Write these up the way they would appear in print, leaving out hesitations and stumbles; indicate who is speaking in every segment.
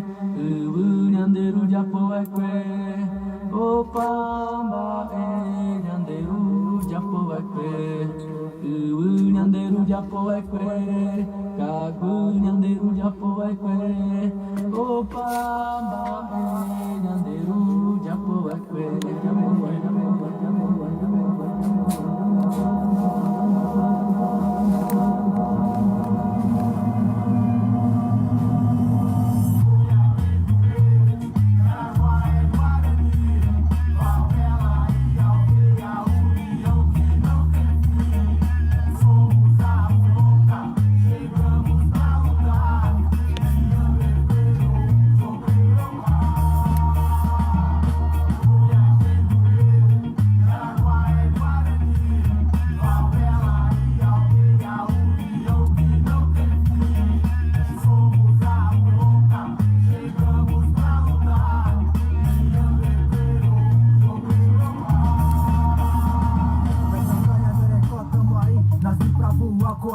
Speaker 1: Nyanderu Japoekwe, O Pamba, Nyanderu Japoekwe, Nyanderu Japoekwe, Kagu Nyanderu Japoekwe, O Pamba, Nyanderu Japoekwe.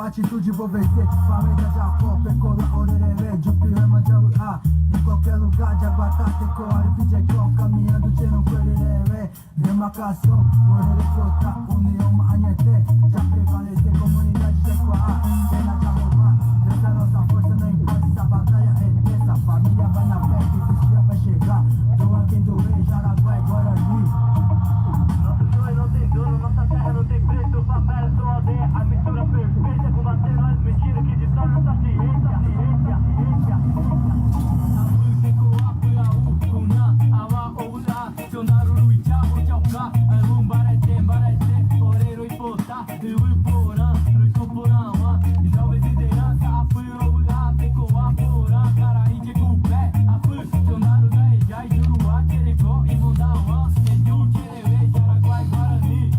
Speaker 2: Atitude vou vencer, família Japó, Pecola, Orerê, Jupiô, Manjaú, em qualquer lugar de Aguatá, Tecoara, Pijecó, caminhando, Tcheno, Quererê, demarcação, Orerê, Cota, União, Maanheté, já prevalecer, comunidade Jequá, cena de arrumar, Deus é nossa força, não importa se a batalha é tensa, família vai na fé, que esse dia vai chegar, doa quem doer, Jaraguá e Guarani. Nosso sonho não tem dono, nossa terra não tem preço, favela só aldeia, a mistura perfeita, combater nós mentira que distorce nossa ciência, ciência. Abu, Abu, Kuna, Awa, Oula, Tionaru, Ichabo, Chauka, Arum, Barete, Barete, Orero e Potá, Rio Porã, Rio Porã, Jovem liderança, Abu, Oula, Tecoa, Porã, Caraí, Tecupé, Abu, Tionaru, Daejai, Juruá, Terecó, e Mondauã, Edu, Cherevê, Jaraguá e Guarani.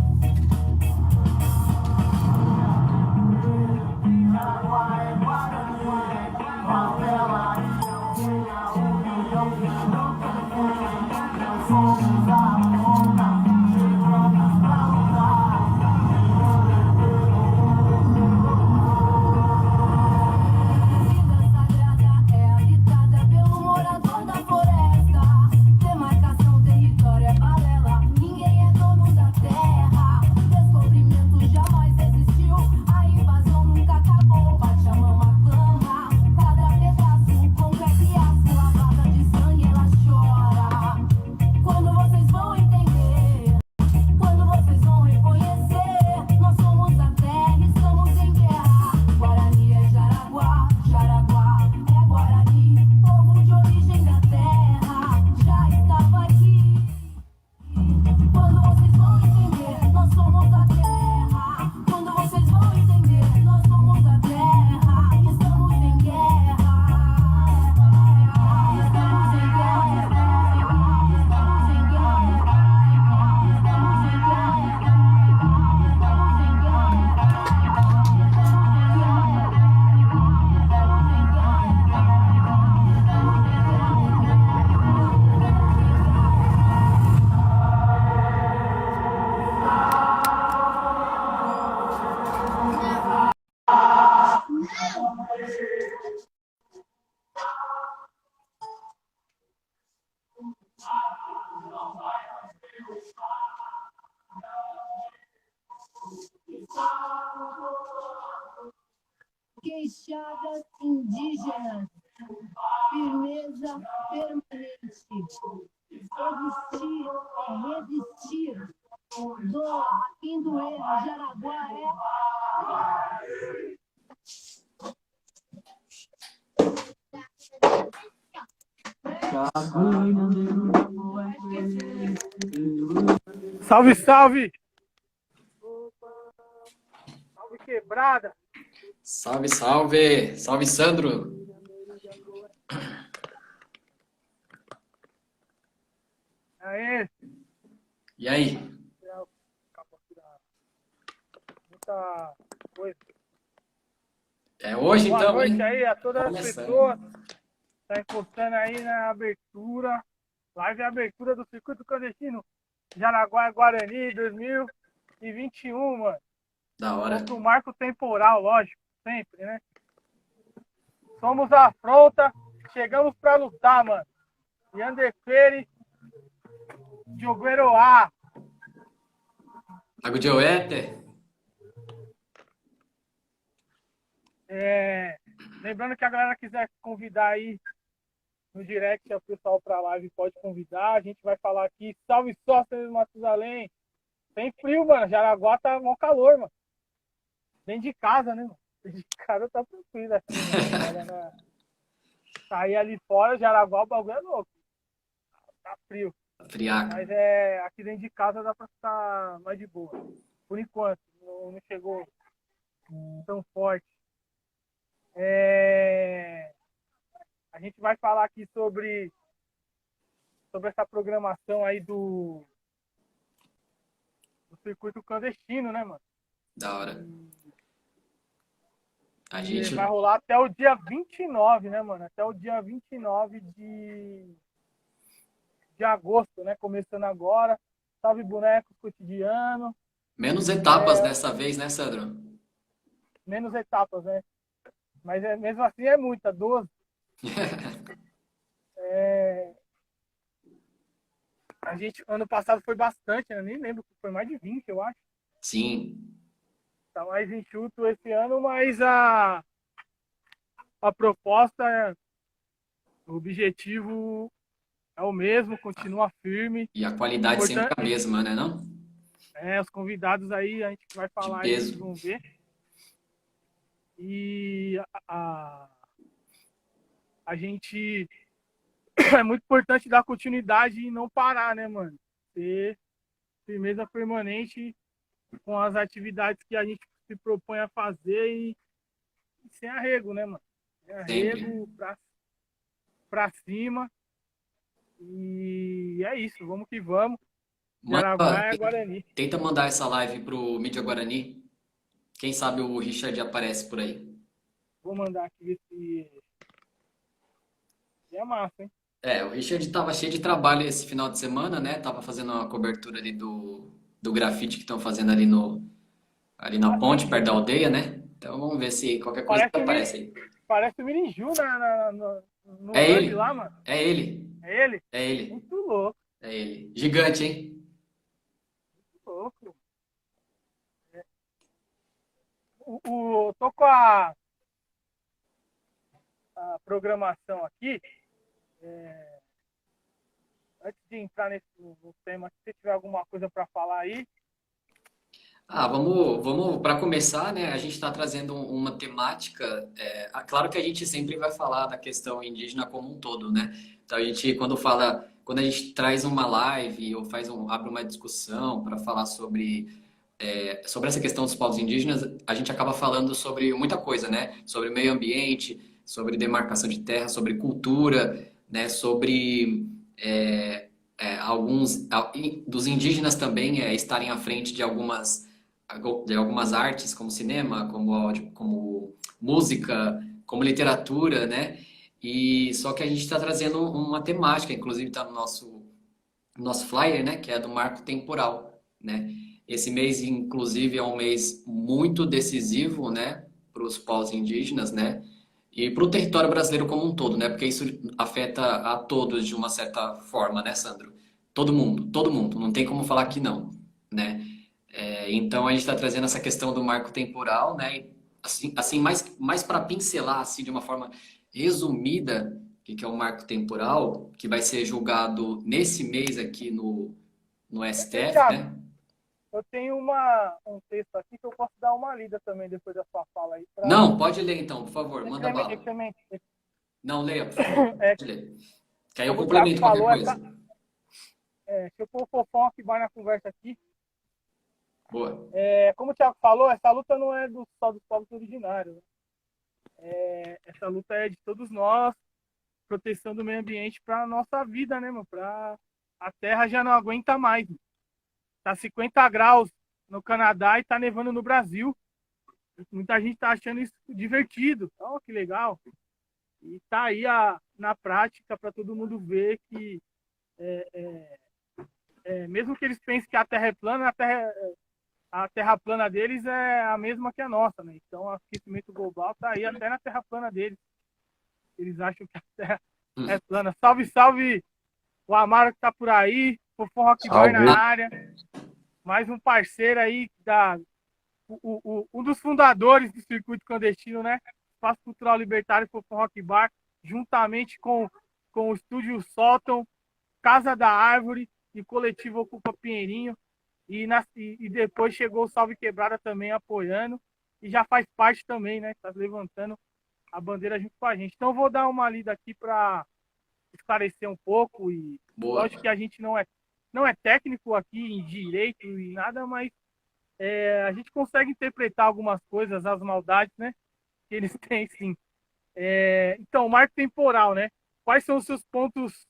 Speaker 3: Queixadas indígenas, firmeza permanente, existir é resistir, doa quem doer, Jaraguá
Speaker 4: Salve, salve! Salve, quebrada!
Speaker 5: Salve, salve! Salve, Sandro!
Speaker 4: Aê!
Speaker 5: E aí?
Speaker 4: Muita coisa.
Speaker 5: É hoje,
Speaker 4: Boa
Speaker 5: então,
Speaker 4: noite
Speaker 5: hein?
Speaker 4: aí a todas as
Speaker 5: Começando.
Speaker 4: pessoas que estão encostando aí na abertura, live abertura do Circuito Clandestino Jaraguá e Guarani 2021, mano.
Speaker 5: Da hora.
Speaker 4: Outro marco temporal, lógico, sempre, né? Somos a afronta, chegamos pra lutar, mano. Yandequere, Jogueroá.
Speaker 5: Lago de Oete.
Speaker 4: Lembrando que a galera quiser convidar aí no direct, o pessoal pra live pode convidar. A gente vai falar aqui. Salve sócios Matusalém. Tem frio, mano. Jaraguá tá mó calor, mano. Dentro de casa, né, mano? Dentro de casa tá tranquilo assim, mano. Sair ali fora, Jaraguá, o bagulho é louco. Tá frio.
Speaker 5: Friaca.
Speaker 4: Mas aqui dentro de casa dá pra ficar mais de boa. Por enquanto, não chegou tão forte. A gente vai falar aqui sobre essa programação aí do circuito clandestino, né, mano?
Speaker 5: Da hora. A
Speaker 4: E
Speaker 5: gente...
Speaker 4: vai rolar até o dia 29, né, mano? Até o dia 29 de agosto, né? Começando agora. Salve Bonecos Cotidiano.
Speaker 5: Menos etapas dessa vez, né, Sandro?
Speaker 4: Menos etapas, né? Mas mesmo assim é muita, 12. A gente, ano passado foi bastante, né? Nem lembro, foi mais de 20, eu acho.
Speaker 5: Sim.
Speaker 4: Tá mais enxuto esse ano, mas a proposta, o objetivo é o mesmo, continua firme.
Speaker 5: E a qualidade sempre a mesma, né, não?
Speaker 4: Os convidados aí, a gente vai falar aí, vocês vão ver. E a gente... É muito importante dar continuidade e não parar, né, mano? Ter firmeza permanente com as atividades que a gente se propõe a fazer e sem arrego, né, mano? Sem arrego, pra cima. E é isso, vamos que vamos. Jaraguá é Guarani.
Speaker 5: Tenta mandar essa live pro Mídia Guarani. Quem sabe o Richard aparece por aí.
Speaker 4: Vou mandar aqui ver se... É massa, hein?
Speaker 5: O Richard tava cheio de trabalho esse final de semana, né? Tava fazendo uma cobertura ali do grafite que estão fazendo ali na ponte, perto da aldeia, né? Então vamos ver se qualquer coisa aparece aí.
Speaker 4: Parece o Mirinju no
Speaker 5: ele
Speaker 4: lá, mano.
Speaker 5: É ele.
Speaker 4: É ele?
Speaker 5: É ele.
Speaker 4: Muito louco.
Speaker 5: É ele. Gigante, hein?
Speaker 4: Muito louco. Tô com a programação aqui. Antes de entrar no tema, se tiver alguma coisa para falar aí.
Speaker 5: Vamos para começar, né? A gente está trazendo uma temática. Claro que a gente sempre vai falar da questão indígena como um todo, né? Então a gente, quando a gente traz uma live ou abre uma discussão para falar sobre essa questão dos povos indígenas, a gente acaba falando sobre muita coisa, né? Sobre meio ambiente, sobre demarcação de terra, sobre cultura, né? Sobre alguns dos indígenas também estarem à frente de algumas artes, como cinema, como música, como literatura, né? E só que a gente está trazendo uma temática, inclusive está no nosso flyer, né? Que é do marco temporal, né? Esse mês, inclusive, é um mês muito decisivo, né? Para os povos indígenas, né? E para o território brasileiro como um todo, né? Porque isso afeta a todos de uma certa forma, né, Sandro? Todo mundo. Não tem como falar que não, né? Então a gente está trazendo essa questão do marco temporal, né? E, assim mais para pincelar assim de uma forma resumida o que é o marco temporal, que vai ser julgado nesse mês aqui no STF, né?
Speaker 4: Eu tenho um texto aqui que eu posso dar uma lida também depois da sua fala aí.
Speaker 5: Não, pode ler então, por favor, manda bala. Não, leia, por favor. Pode ler. Que aí eu complemento qualquer coisa.
Speaker 4: Deixa eu pôr o fofão que vai na conversa aqui.
Speaker 5: Boa.
Speaker 4: Como o Thiago falou, essa luta não é só dos povos originários. Né? Essa luta é de todos nós, proteção do meio ambiente para a nossa vida, né, mano? A terra já não aguenta mais. Mano. Tá 50 graus no Canadá e tá nevando no Brasil. Muita gente tá achando isso divertido. Oh, que legal. E tá aí na prática para todo mundo ver que mesmo que eles pensem que a Terra é plana, a Terra plana deles é a mesma que a nossa, né? Então o aquecimento global tá aí até na Terra plana deles. Eles acham que a Terra é plana. Salve, salve o Amaro que tá por aí, Fofão Rock Bar
Speaker 6: Salve.
Speaker 4: na área. Mais um parceiro aí, um dos fundadores do Circuito Clandestino, né? Espaço Cultural Libertário Fofão Rock Bar, juntamente com o Estúdio Sótão, Casa da Árvore e Coletivo Ocupa Pinheirinho. E depois chegou o Salve Quebrada também apoiando. E já faz parte também, né? Tá levantando a bandeira junto com a gente. Então eu vou dar uma lida aqui para esclarecer um pouco. E
Speaker 5: Boa.
Speaker 4: lógico que a gente não é técnico aqui em direito e nada, mas a gente consegue interpretar algumas coisas, as maldades, né? Que eles têm, sim. Então, marco temporal, né? Quais são os seus pontos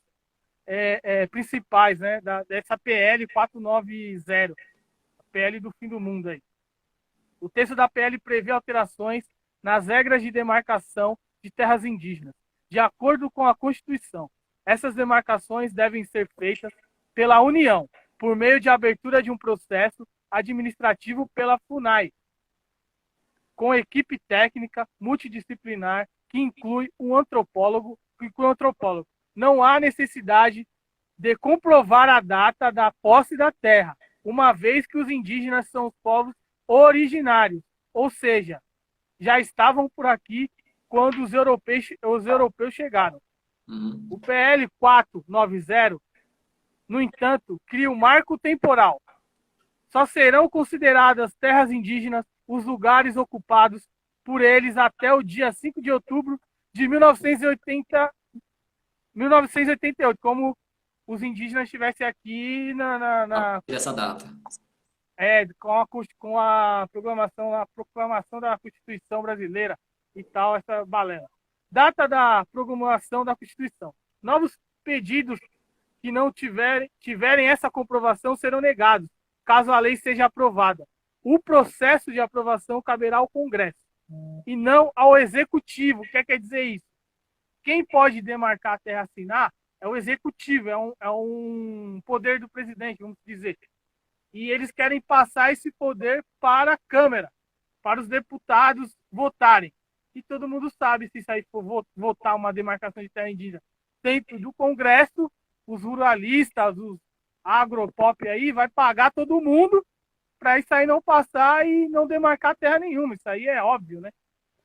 Speaker 4: principais, né? Dessa PL 490, a PL do fim do mundo aí. O texto da PL prevê alterações nas regras de demarcação de terras indígenas, de acordo com a Constituição. Essas demarcações devem ser feitas pela União, por meio de abertura de um processo administrativo pela FUNAI, com equipe técnica multidisciplinar que inclui um antropólogo. Não há necessidade de comprovar a data da posse da terra, uma vez que os indígenas são os povos originários, ou seja, já estavam por aqui quando os europeus chegaram.
Speaker 5: Uhum.
Speaker 4: O PL 490, no entanto, cria um marco temporal. Só serão consideradas terras indígenas os lugares ocupados por eles até o dia 5 de outubro de 1988, como os indígenas estivessem aqui
Speaker 5: Dessa data.
Speaker 4: com a proclamação da Constituição brasileira e tal, essa balela. Data da promulgação da Constituição. Novos pedidos que não tiverem essa comprovação serão negados, caso a lei seja aprovada. O processo de aprovação caberá ao Congresso e não ao Executivo. O que quer dizer isso? Quem pode demarcar a terra, assinar, é o Executivo, é um poder do presidente, vamos dizer. E eles querem passar esse poder para a Câmara, para os deputados votarem. E todo mundo sabe, se isso aí for votar uma demarcação de terra indígena dentro do Congresso, os ruralistas, os agropop aí, vai pagar todo mundo para isso aí não passar e não demarcar terra nenhuma. Isso aí é óbvio, né?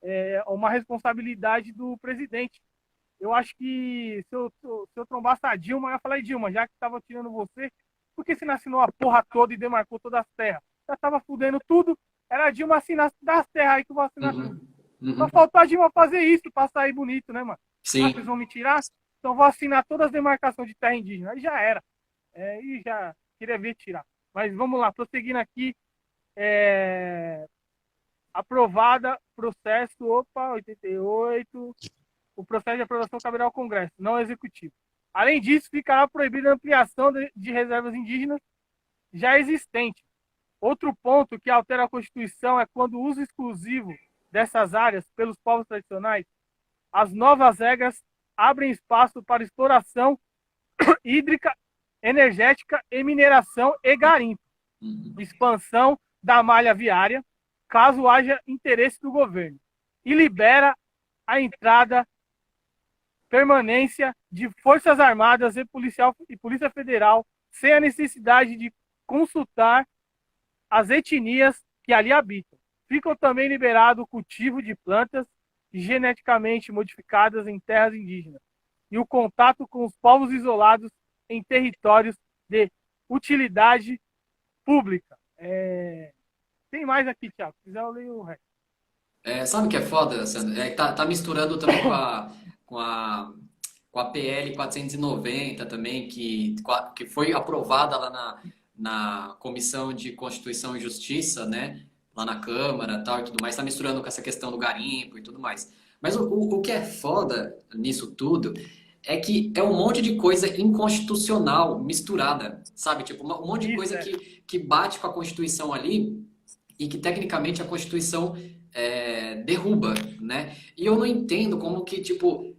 Speaker 4: É uma responsabilidade do presidente. Eu acho que se eu trombasse a Dilma, eu ia falar, Dilma, já que estava tirando você, por que você não assinou a porra toda e demarcou todas as terras? Já estava fudendo tudo, era a Dilma assinar das terras aí que eu vou assinar tudo. Só faltou a Dilma fazer isso para sair bonito, né, mano?
Speaker 5: Sim.
Speaker 4: Ah, vocês vão me tirar? Então vou assinar todas as demarcações de terra indígena. Aí já era. E já queria ver tirar. Mas vamos lá, prosseguindo aqui. Aprovada, processo, 88. O processo de aprovação caberá ao Congresso, não ao Executivo. Além disso, ficará proibida a ampliação de reservas indígenas já existentes. Outro ponto que altera a Constituição é quando o uso exclusivo dessas áreas pelos povos tradicionais, as novas regras abrem espaço para exploração hídrica, energética e mineração e garimpo. Expansão da malha viária, caso haja interesse do governo. E libera a entrada, permanência de Forças Armadas e Polícia Federal sem a necessidade de consultar as etnias que ali habitam. Ficam também liberado o cultivo de plantas geneticamente modificadas em terras indígenas e o contato com os povos isolados em territórios de utilidade pública. Tem mais aqui, Thiago. Se quiser, eu leio o resto.
Speaker 5: Sabe o que é foda, Sandro? Tá misturando também com a PL 490 também, que foi aprovada lá na Comissão de Constituição e Justiça, né? Lá na Câmara tal, e tudo mais. Tá misturando com essa questão do garimpo e tudo mais. Mas o que é foda nisso tudo é que é um monte de coisa inconstitucional misturada, sabe? Tipo, um monte de coisa que bate com a Constituição ali e que tecnicamente a Constituição derruba, né? E eu não entendo como que, tipo,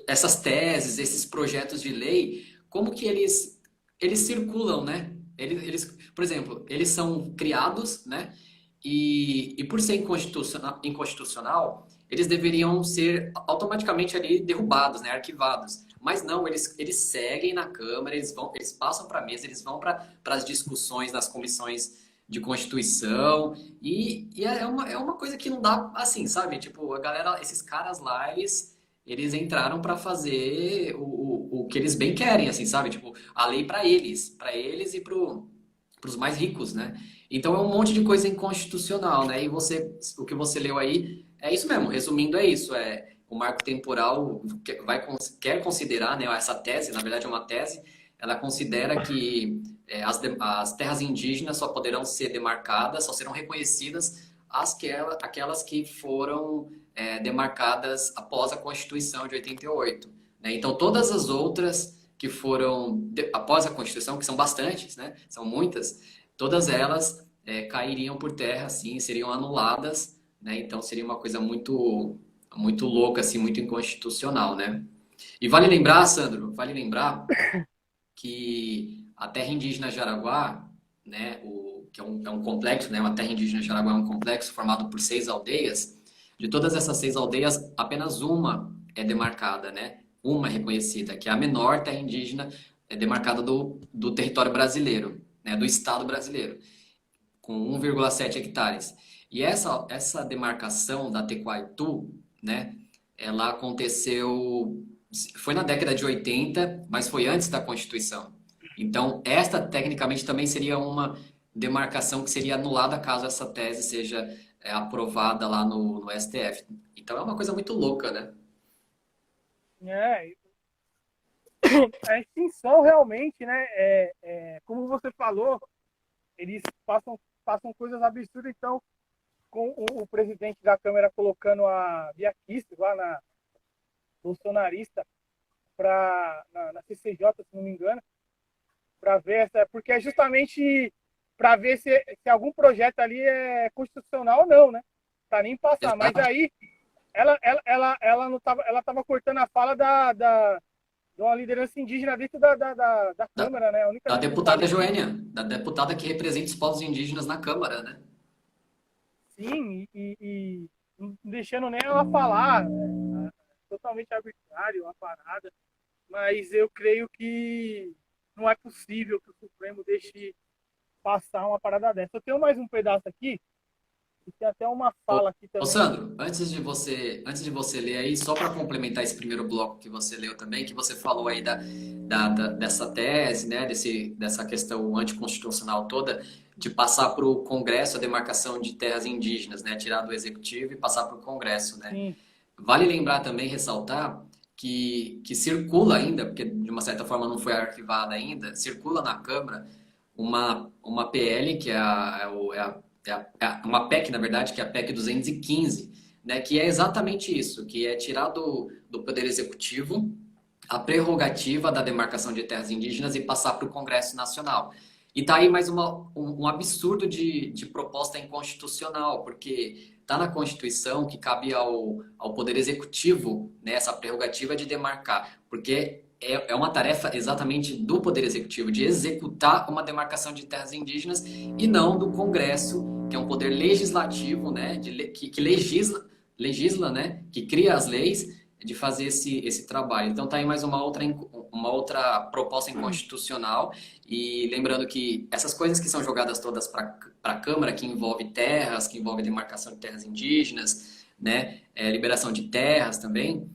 Speaker 5: essas teses, esses projetos de lei, como que eles circulam, né? Por exemplo, eles são criados, né? E por ser inconstitucional, eles deveriam ser automaticamente ali derrubados, né, arquivados. Mas não, eles seguem na Câmara, eles passam para a mesa, eles vão para as discussões nas comissões de Constituição, e é uma coisa que não dá assim, sabe? Tipo, a galera, esses caras lá, eles entraram para fazer o que eles bem querem, assim, sabe? Tipo, a lei para eles e para os mais ricos, né? Então é um monte de coisa inconstitucional, né? E o que você leu aí é isso mesmo. Resumindo, é isso. É o marco temporal quer considerar, né? Essa tese, na verdade é uma tese. Ela considera que as terras indígenas só poderão ser demarcadas, só serão reconhecidas aquelas que foram demarcadas após a Constituição de 88, né? Então todas as outras que foram após a Constituição, que são bastantes, né? São muitas, todas elas cairiam por terra, assim, seriam anuladas, né? Então seria uma coisa muito, muito louca, assim, muito inconstitucional, né? E vale lembrar, Sandro, vale lembrar que a terra indígena Jaraguá, né, que é um complexo, né, uma terra indígena Jaraguá é um complexo formado por 6 aldeias. De todas essas 6 aldeias, apenas uma é demarcada, né? Uma é reconhecida, que é a menor terra indígena demarcada do território brasileiro, né, do estado brasileiro, com 1,7 hectares. E essa demarcação da Tequaitu, né, ela aconteceu, foi na década de 80, mas foi antes da Constituição. Então, esta tecnicamente também seria uma demarcação que seria anulada caso essa tese seja aprovada lá no STF. Então, é uma coisa muito louca, né?
Speaker 4: A extinção realmente, né? Como você falou, eles passam coisas absurdas. Então, com o presidente da Câmara colocando a Bia Kicis lá na bolsonarista na CCJ, se não me engano, para ver porque é justamente para ver se algum projeto ali é constitucional ou não, né? Para nem passar. Mas aí ela não tava, ela estava cortando a fala de uma liderança indígena dentro da Câmara, né? A única
Speaker 5: da deputada Joênia, da deputada que representa os povos indígenas na Câmara, né?
Speaker 4: Sim, e não deixando nem ela falar, né? Totalmente arbitrário a parada, mas eu creio que não é possível que o Supremo deixe passar uma parada dessa. Eu tenho mais um pedaço aqui, e tem até uma fala aqui também.
Speaker 5: Ô Sandro, antes de você ler aí, só para complementar esse primeiro bloco que você leu também, que você falou aí dessa tese, né, dessa questão anticonstitucional toda, de passar para o Congresso a demarcação de terras indígenas, né, tirar do Executivo e passar para o Congresso, né?
Speaker 4: Sim.
Speaker 5: Vale lembrar também, ressaltar, que circula ainda, porque de uma certa forma não foi arquivada ainda, circula na Câmara uma PL, que uma PEC, na verdade, que é a PEC 215, né, que é exatamente isso, que é tirar do Poder Executivo a prerrogativa da demarcação de terras indígenas e passar para o Congresso Nacional. E tá aí mais um absurdo de proposta inconstitucional, porque está na Constituição que cabe ao Poder Executivo, né, essa prerrogativa de demarcar, porque é uma tarefa exatamente do Poder Executivo, de executar uma demarcação de terras indígenas e não do Congresso, que é um poder legislativo, né, que legisla, né, que cria as leis, de fazer esse trabalho. Então, tá aí mais uma outra proposta inconstitucional. E lembrando que essas coisas que são jogadas todas para a Câmara, que envolve terras, que envolve demarcação de terras indígenas, né, liberação de terras também,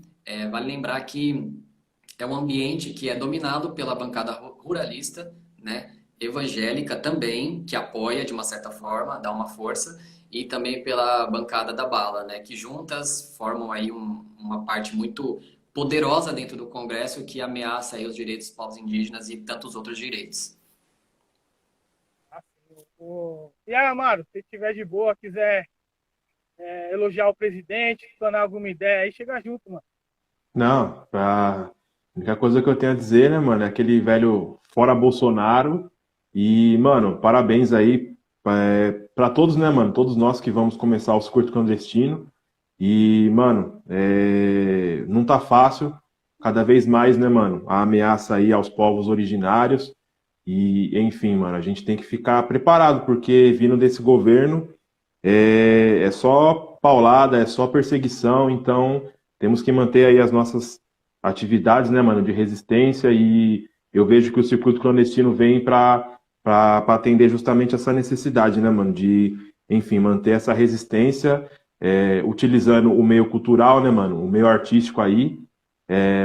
Speaker 5: vale lembrar que é um ambiente que é dominado pela bancada ruralista, né, evangélica também, que apoia de uma certa forma, dá uma força, e também pela bancada da bala, né, que juntas formam aí uma parte muito poderosa dentro do Congresso que ameaça aí os direitos dos povos indígenas e tantos outros direitos.
Speaker 4: E aí, Amaro, se tiver de boa, quiser elogiar o presidente, tornar alguma ideia aí, chega junto, mano.
Speaker 6: Não, a única coisa que eu tenho a dizer, né, mano, é aquele velho fora Bolsonaro. E, mano, parabéns aí pra todos, né, mano? Todos nós que vamos começar o circuito clandestino. E, mano, não tá fácil. Cada vez mais, né, mano? A ameaça aí aos povos originários. E, enfim, mano, a gente tem que ficar preparado, porque vindo desse governo é só paulada, é só perseguição, então temos que manter aí as nossas atividades, né, mano, de resistência, e eu vejo que o circuito clandestino vem para atender justamente essa necessidade, né, mano, de, enfim, manter essa resistência, utilizando o meio cultural, né, mano, o meio artístico aí,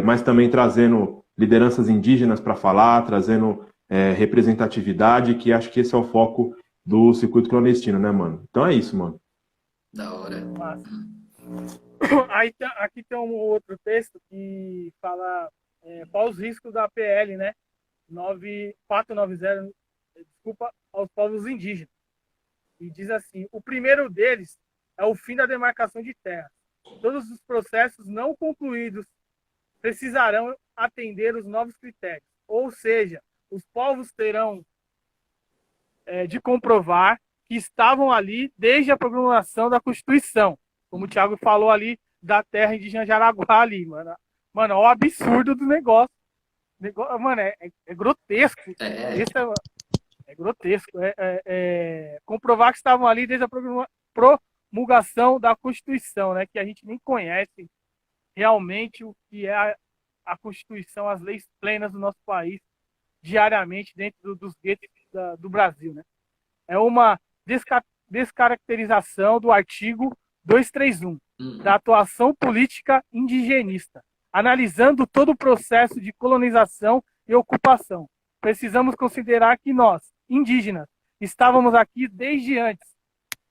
Speaker 6: mas também trazendo lideranças indígenas para falar, trazendo representatividade, que acho que esse é o foco do circuito clandestino, né, mano? Então é isso, mano.
Speaker 5: Da hora.
Speaker 4: Massa. Aí, aqui tem um outro texto que fala quais os riscos da PL, né? 490, desculpa, aos povos indígenas. E diz assim: o primeiro deles é o fim da demarcação de terras. Todos os processos não concluídos precisarão atender os novos critérios. Ou seja, os povos terão de comprovar que estavam ali desde a promulgação da Constituição. Como o Thiago falou ali, da terra indígena Jaraguá ali, mano. Mano, olha o absurdo do negócio. Mano, é grotesco. Esse é grotesco. Comprovar que estavam ali desde a promulgação da Constituição, né? Que a gente nem conhece realmente o que é a Constituição, as leis plenas do nosso país, diariamente dentro dos guetos do Brasil, né? É uma descaracterização do artigo 231 da atuação política indigenista, analisando todo o processo de colonização e ocupação. Precisamos considerar que nós, indígenas, estávamos aqui desde antes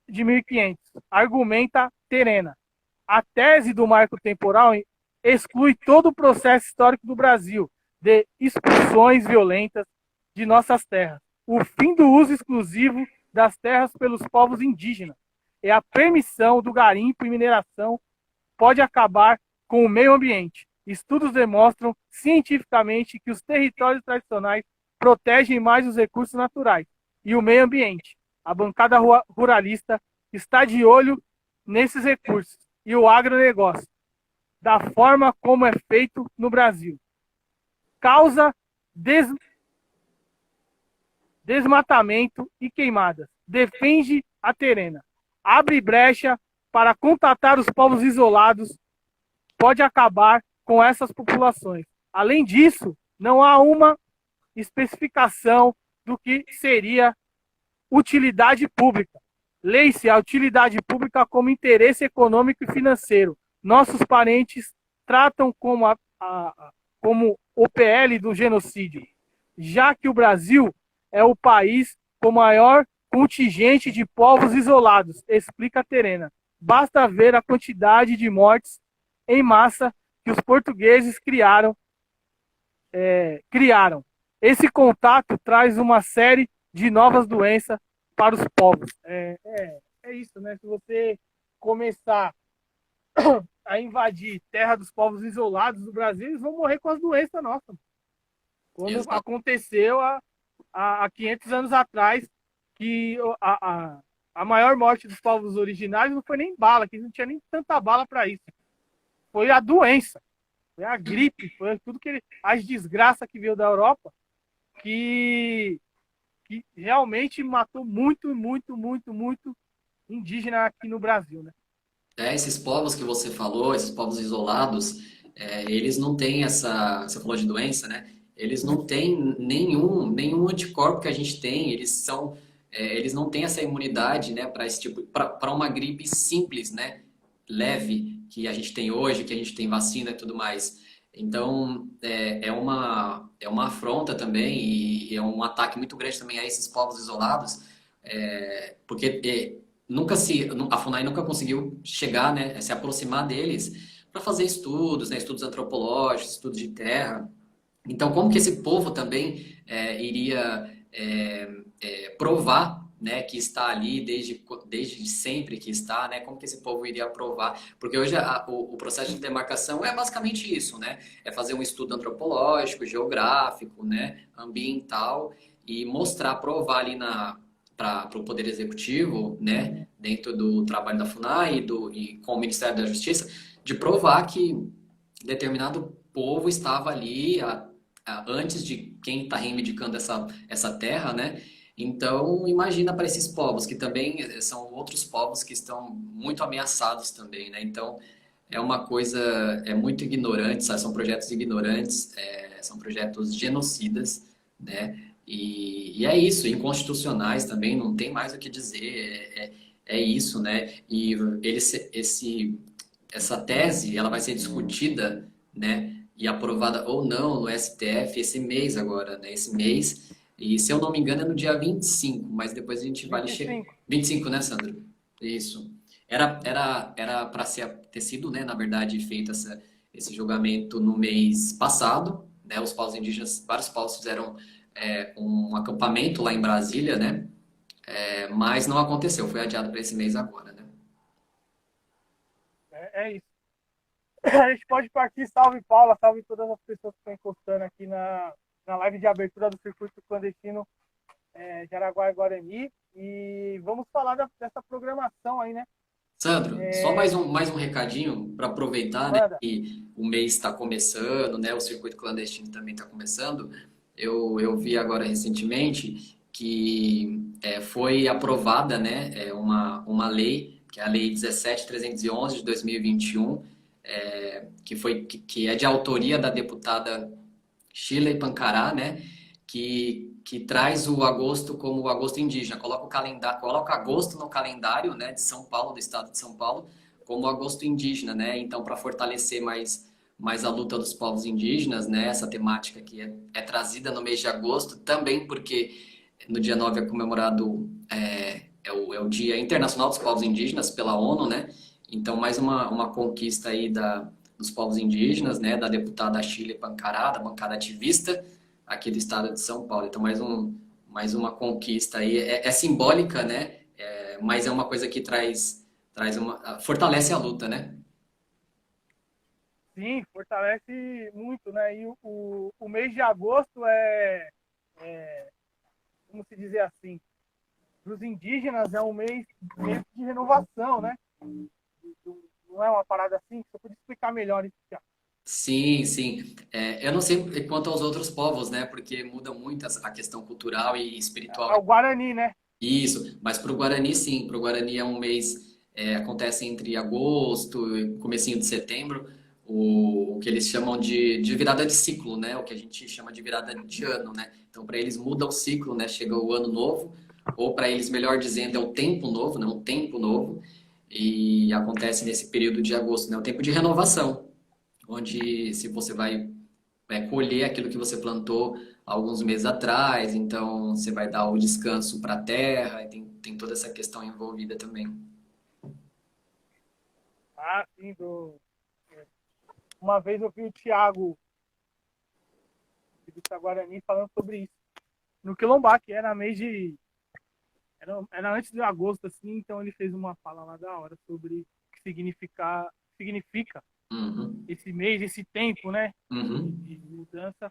Speaker 4: de 1500, argumenta Terena. A tese do marco temporal exclui todo o processo histórico do Brasil de expulsões violentas de nossas terras, o fim do uso exclusivo das terras pelos povos indígenas e a permissão do garimpo e mineração pode acabar com o meio ambiente. Estudos demonstram cientificamente que os territórios tradicionais protegem mais os recursos naturais e o meio ambiente. A bancada ruralista está de olho nesses recursos e o agronegócio, da forma como é feito no Brasil. Causa desmatamento e queimadas. Defende a Terena. Abre brecha para contatar os povos isolados. Pode acabar com essas populações. Além disso, não há uma especificação do que seria utilidade pública. Lê-se a utilidade pública como interesse econômico e financeiro. Nossos parentes tratam como o PL do genocídio, já que o Brasil é o país com maior contingente de povos isolados, explica Terena. Basta ver a quantidade de mortes em massa que os portugueses criaram. Esse contato traz uma série de novas doenças para os povos. É isso, né? Se você começar a invadir terra dos povos isolados do Brasil, eles vão morrer com as doenças nossas. Quando aconteceu há 500 anos atrás, que a maior morte dos povos originários não foi nem bala, que não tinha nem tanta bala para isso. Foi a doença, foi a gripe, foi tudo as desgraças que veio da Europa, que realmente matou muito indígena aqui no Brasil, né?
Speaker 5: Esses povos que você falou, esses povos isolados, eles não têm você falou de doença, né? Eles não têm nenhum anticorpo que a gente tem, eles não têm essa imunidade, né, para esse tipo, para uma gripe simples, né, leve, que a gente tem hoje, que a gente tem vacina e tudo mais. Então, é uma afronta também e é um ataque muito grande também a esses povos isolados, porque a FUNAI nunca conseguiu chegar, né, se aproximar deles para fazer estudos, né, estudos antropológicos, estudos de terra. Então, como que esse povo também iria provar, né, que está ali desde sempre que está, né? Como que esse povo iria provar? Porque hoje o processo de demarcação é basicamente isso, né? É fazer um estudo antropológico, geográfico, né, ambiental e provar ali para o Poder Executivo, né, dentro do trabalho da FUNAI e com o Ministério da Justiça, de provar que determinado povo estava ali antes de quem está reivindicando essa terra, né? Então, imagina para esses povos, que também são outros povos que estão muito ameaçados também, né? Então, é uma coisa, é muito ignorante, sabe? São projetos ignorantes, são projetos genocidas, né? E é isso, inconstitucionais também, não tem mais o que dizer, é isso, né? E essa tese, ela vai ser discutida, né? E aprovada ou não no STF esse mês agora, né? Esse mês, e se eu não me engano é no dia 25, mas depois a gente vai chegar.
Speaker 4: 25.
Speaker 5: 25, né, Sandro? Isso. Era para ter sido, né, na verdade, feito esse julgamento no mês passado, né? Os povos indígenas, vários povos fizeram um acampamento lá em Brasília, né? Mas não aconteceu, foi adiado para esse mês agora, né?
Speaker 4: É isso. A gente pode partir. Salve, Paula. Salve todas as pessoas que estão encostando aqui na live de abertura do Circuito Clandestino de Araguaia e Guarani. E vamos falar dessa programação aí, né?
Speaker 5: Sandro, só mais um recadinho para aproveitar, né,
Speaker 4: Manda.
Speaker 5: que o mês está começando, né, o circuito clandestino também está começando. Eu vi agora recentemente que foi aprovada, né, uma lei, que é a Lei 17.311 de 2021, que é de autoria da deputada Shirley Pancará, né, que traz o agosto como o agosto indígena, coloca agosto no calendário, né, de São Paulo, do estado de São Paulo, como agosto indígena, né? Então, para fortalecer mais a luta dos povos indígenas, né, essa temática que é trazida no mês de agosto, também porque no dia 9 é comemorado o Dia Internacional dos Povos Indígenas pela ONU, né? Então, mais uma conquista aí dos povos indígenas, né, da deputada Shirley Pancará, da bancada ativista aqui do estado de São Paulo. Então, mais uma conquista aí. É simbólica, né? Mas é uma coisa que fortalece a luta, né?
Speaker 4: Sim, fortalece muito, né? E o mês de agosto como se dizer assim, para os indígenas é um mês meio que de renovação, né? Não é uma parada assim? Você pode explicar melhor isso, Thiago?
Speaker 5: Sim, sim. Eu não sei quanto aos outros povos, né? Porque muda muito a questão cultural e espiritual.
Speaker 4: É o Guarani, né?
Speaker 5: Isso, mas para o Guarani, sim. Para o Guarani é um mês, acontece entre agosto e comecinho de setembro, o que eles chamam de virada de ciclo, né? O que a gente chama de virada de ano, né? Então, para eles muda o ciclo, né? Chega o ano novo, ou para eles, melhor dizendo, é o tempo novo, né? Um tempo novo, e acontece nesse período de agosto, né? O tempo de renovação, onde se você vai colher aquilo que você plantou alguns meses atrás, então você vai dar o descanso para a terra, e tem toda essa questão envolvida também.
Speaker 4: Ah, sim. Uma vez eu vi o Thiago do Guarani falando sobre isso. No Quilombá, que era mês de... Era antes de agosto, assim, então ele fez uma fala lá da hora sobre o que significa
Speaker 5: Uhum,
Speaker 4: esse mês, esse tempo, né?
Speaker 5: uhum.
Speaker 4: De mudança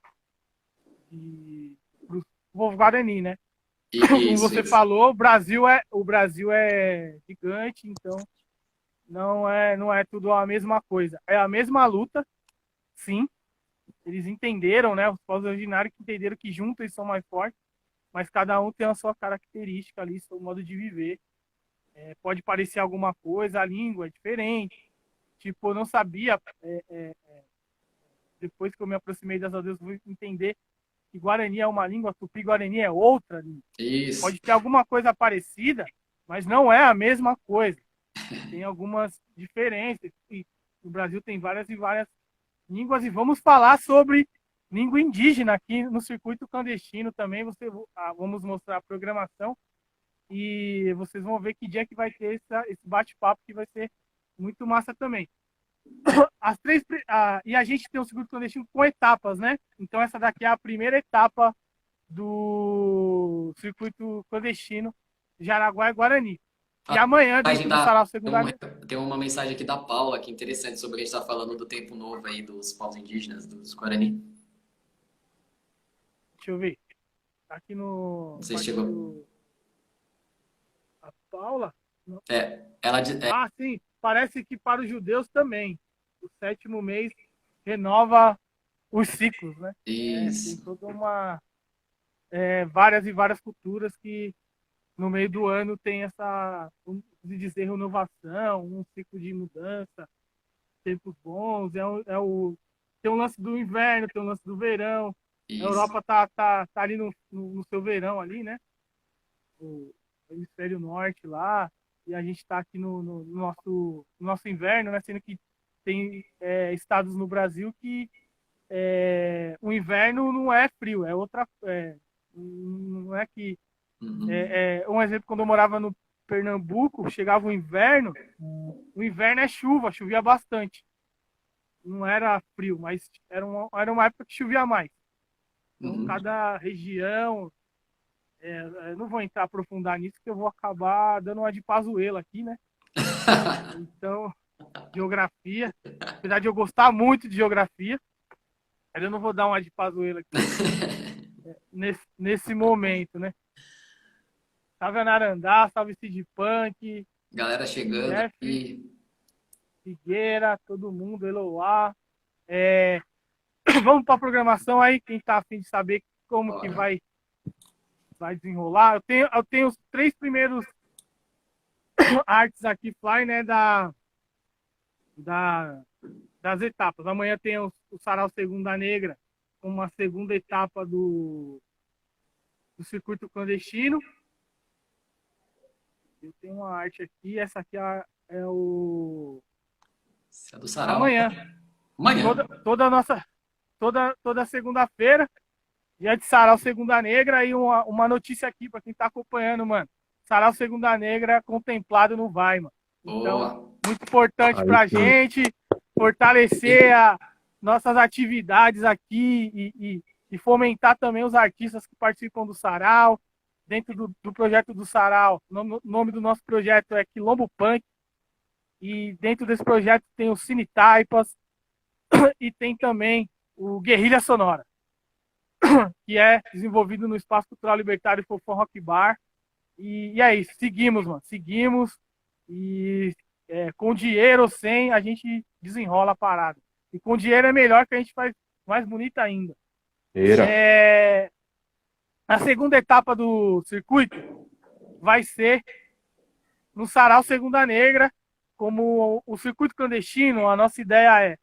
Speaker 4: pro povo Guarani, né? Como
Speaker 5: Isso,
Speaker 4: você
Speaker 5: isso.
Speaker 4: falou, o Brasil é gigante, então não é tudo a mesma coisa. É a mesma luta, sim. Eles entenderam, né? Os povos originários que entenderam que juntos eles são mais fortes, mas cada um tem a sua característica ali, seu modo de viver. Pode parecer alguma coisa, a língua é diferente. Tipo, eu não sabia, depois que eu me aproximei das aldeias, eu fui entender que Guarani é uma língua, Tupi-Guarani é outra língua.
Speaker 5: Isso.
Speaker 4: Pode ter alguma coisa parecida, mas não é a mesma coisa. Tem algumas diferenças. E o Brasil tem várias e várias línguas. E vamos falar sobre língua indígena aqui no Circuito Clandestino também. Vamos mostrar a programação e vocês vão ver que dia que vai ter esse bate-papo, que vai ser muito massa também. E a gente tem um Circuito Clandestino com etapas, né? Então essa daqui é a primeira etapa do Circuito Clandestino de Araguaia e Guarani. E amanhã a gente começará o segundo.
Speaker 5: Tem uma mensagem aqui da Paula, que é interessante, sobre o que a gente está falando do tempo novo aí, dos povos indígenas, dos Guarani.
Speaker 4: Deixa eu ver. Aqui no...
Speaker 5: Você chegou.
Speaker 4: A Paula?
Speaker 5: Ela...
Speaker 4: Ah, sim. Parece que para os judeus também. O 7º mês renova os ciclos, né?
Speaker 5: Isso.
Speaker 4: Tem toda uma várias e várias culturas que no meio do ano tem essa, vamos dizer, renovação, um ciclo de mudança, tempos bons, tem um lance do inverno, tem um lance do verão. A
Speaker 5: Isso.
Speaker 4: Europa tá ali no seu verão ali, né? O hemisfério norte lá, e a gente está aqui no nosso inverno, né? Sendo que tem estados no Brasil que o inverno não é frio, é outra. Não é que.
Speaker 5: Uhum.
Speaker 4: Um exemplo, quando eu morava no Pernambuco, chegava o inverno é chuva, chovia bastante. Não era frio, mas era uma época que chovia mais. Então,
Speaker 5: Uhum.
Speaker 4: cada região. Não vou entrar aprofundar nisso, porque eu vou acabar dando uma de Pazuello aqui, né? Então, geografia. Apesar de eu gostar muito de geografia, mas eu não vou dar uma de Pazuello aqui nesse momento, né? Salve Anarandá, salve Cid Punk,
Speaker 5: Galera chegando
Speaker 4: Jeff,
Speaker 5: aqui.
Speaker 4: Figueira, todo mundo, Eloá. Vamos para a programação aí, quem tá afim de saber como que
Speaker 5: Bora.
Speaker 4: vai desenrolar. Eu tenho os 3 primeiros artes aqui, fly, né, das etapas. Amanhã tem o Sarau Segunda Negra, uma segunda etapa do circuito clandestino. Eu tenho uma arte aqui, essa aqui é o...
Speaker 5: Esse é do Sarau.
Speaker 4: Amanhã.
Speaker 5: Amanhã.
Speaker 4: Toda segunda-feira, dia de Sarau Segunda Negra, e uma notícia aqui para quem tá acompanhando, mano. Sarau Segunda Negra contemplado no Vai, mano. Então,
Speaker 5: Boa.
Speaker 4: muito importante
Speaker 6: Aí
Speaker 4: pra
Speaker 6: sim.
Speaker 4: gente fortalecer nossas atividades aqui e fomentar também os artistas que participam do Sarau. Dentro do projeto do Sarau, o nome do nosso projeto é Quilombo Punk. E dentro desse projeto tem o Cine Taipas e tem também o Guerrilha Sonora, que é desenvolvido no Espaço Cultural Libertário Fofão Rock Bar. E é isso, seguimos, mano. Seguimos. E com dinheiro ou sem, a gente desenrola a parada. E com dinheiro é melhor, que a gente faz mais bonita ainda.
Speaker 6: Eira.
Speaker 4: A segunda etapa do circuito vai ser no Sarau Segunda Negra. Como o circuito clandestino, a nossa ideia é,